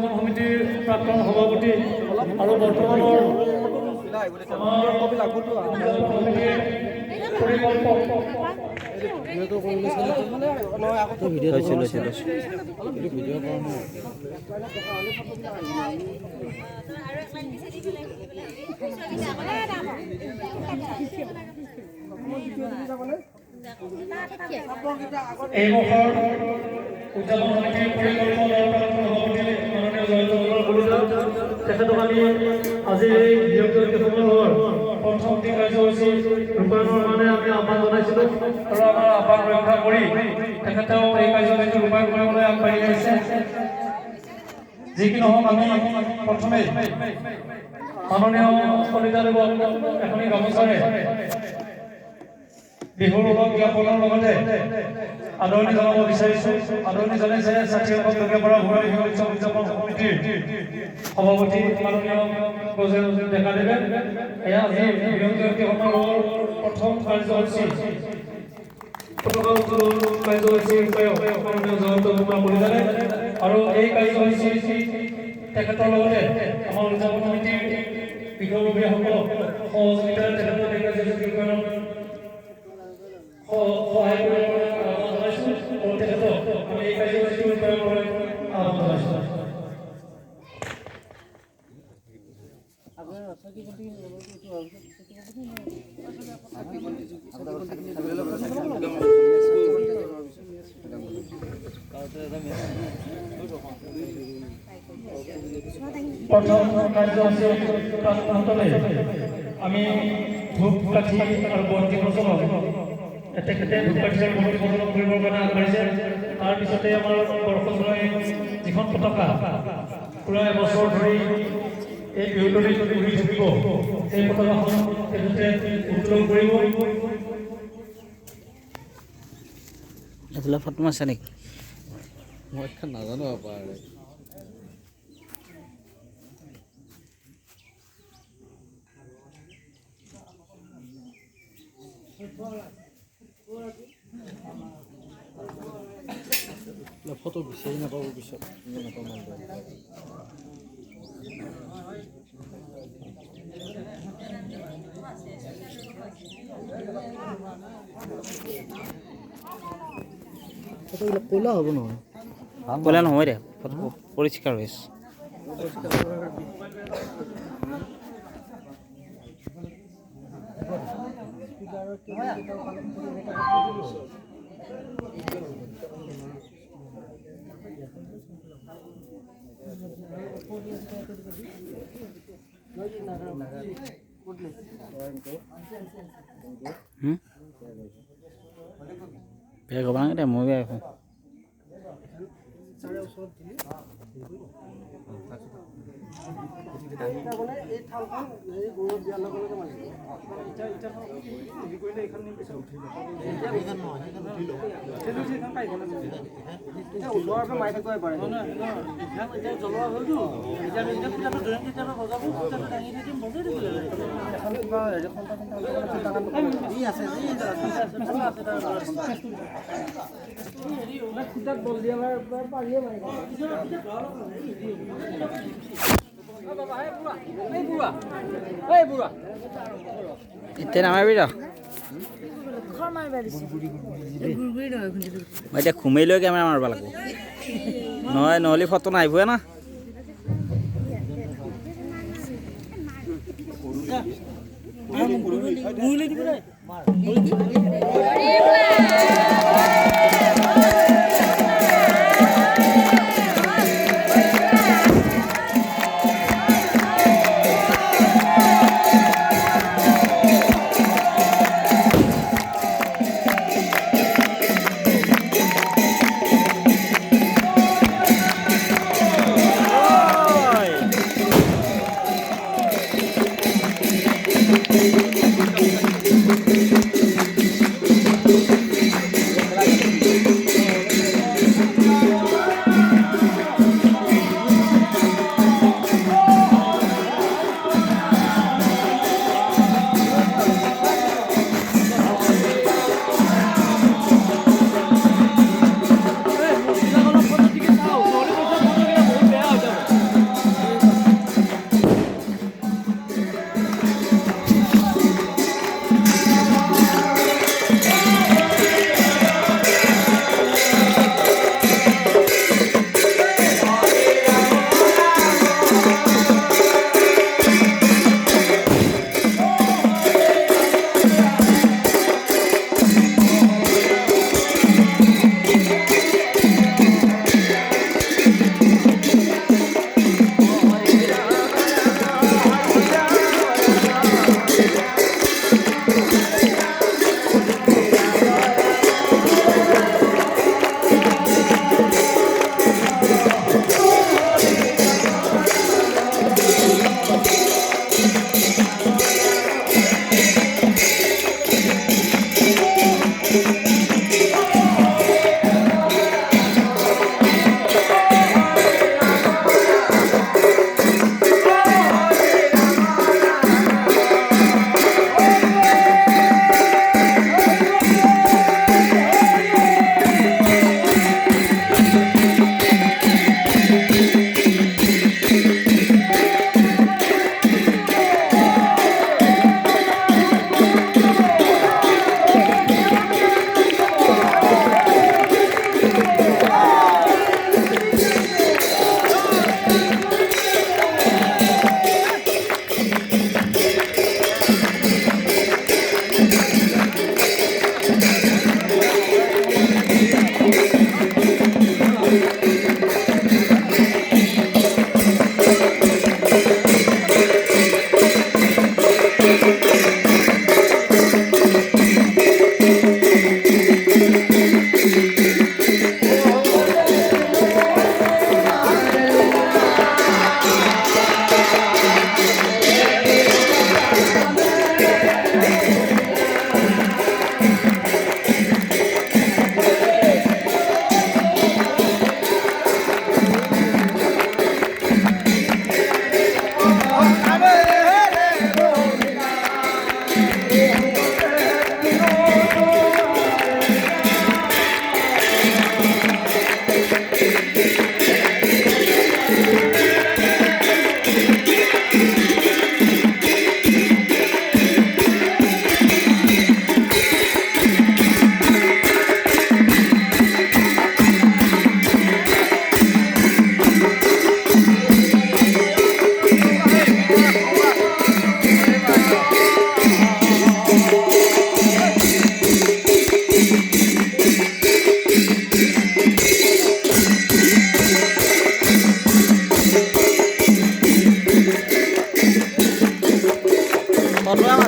উদযাপন সমিতিৰ প্ৰাক্তন সভাপতি আৰু বৰ্তমানৰ এই বছৰ উদযাপন সমিতিৰ পৰিকল্পনা তেখেতক আমি আজি এই হিৰক জয়ন্তী সমাৰোহৰ প্ৰথমটি কাৰ্যসূচী ৰূপায়ণৰ কাৰণে আমি আহ্বান জনাইছিলোঁ আৰু আমাৰ আহ্বান ৰক্ষা কৰি তেখেতেও এই কাৰ্যসূচী ৰূপায়ণ কৰিবলৈ আগবাঢ়ি আহিছে। যি কি নহওক আমি প্ৰথমে মাননীয় কলিতাদেৱক এখনি গামোচাৰে বিহুৰ ওলগ জ্ঞাপনৰ লগতে আদৰণি জনাব বিচাৰিছোঁ। আদৰণি জনাইছে ষাঠিসংখ্যক দাগিয়াপাৰা ভোগালী বিহু উৎসৱ উদযাপন সমিতিৰ সভাপতি মাননীয় ডেকাদেৱে। এয়া আজি হিৰক জয়ন্তী সমাৰোহৰ প্ৰথম কাৰ্যসূচী পতাকা উত্তোলন কাৰ্যসূচীৰ ৰূপায়ক মাননীয় জয়ন্ত কুমাৰ কলিতাদেৱ আৰু এই কাৰ্যসূচী তেখেতৰ লগতে আমাৰ উদযাপন সমিতিৰ বিষয়ববীয়াসকলক সহযোগিতাৰে তেখেতৰ এই কাৰ্যসূচী ৰূপায়ণত সহায় কৰিবলৈ আহ্বান জনাইছোঁ আৰু তেখেতক আমি এই কাৰ্যসূচী ৰূপায়ণ কৰিবলৈ আহ্বান জনাইছোঁ। প্ৰথম কাৰ্যসূচী প্ৰাৰম্ভতে আমি ধূপ কাঠি আৰু বন্তি প্ৰজ্বলন তেখেতে ধূপ কাঠি আৰু বন্তি প্ৰজ্বলন কৰিবৰ কাৰণে আগবাঢ়িছে। তাৰপিছতে আমাৰ বৰ্ষজোৰাই যিখন পতাকা পুৰা এবছৰ ধৰি এই বিহুতলিত উৰি থাকিব সেই পতাকাখন তেখেতে উত্তোলন কৰিব। এইফালে ফটো মাৰিছে নেকি? মই নাজানো পাৰে ফটো বিচাৰি নাপাব পিছত ক'লা হ'ব নহয়? ক'লা নহয় দে, ফটো পৰিষ্কাৰ হৈ আছে। বেয়া ক'ব নালাগে দে, মই বেয়া এখন এতিয়া নামাৰিবি ৰ, মই এতিয়া ঘুমাই লৈ কেমেৰা মাৰিব লাগিব নহয়, নহ'লে ফটো নাহিবই না।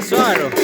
আছোঁ আৰু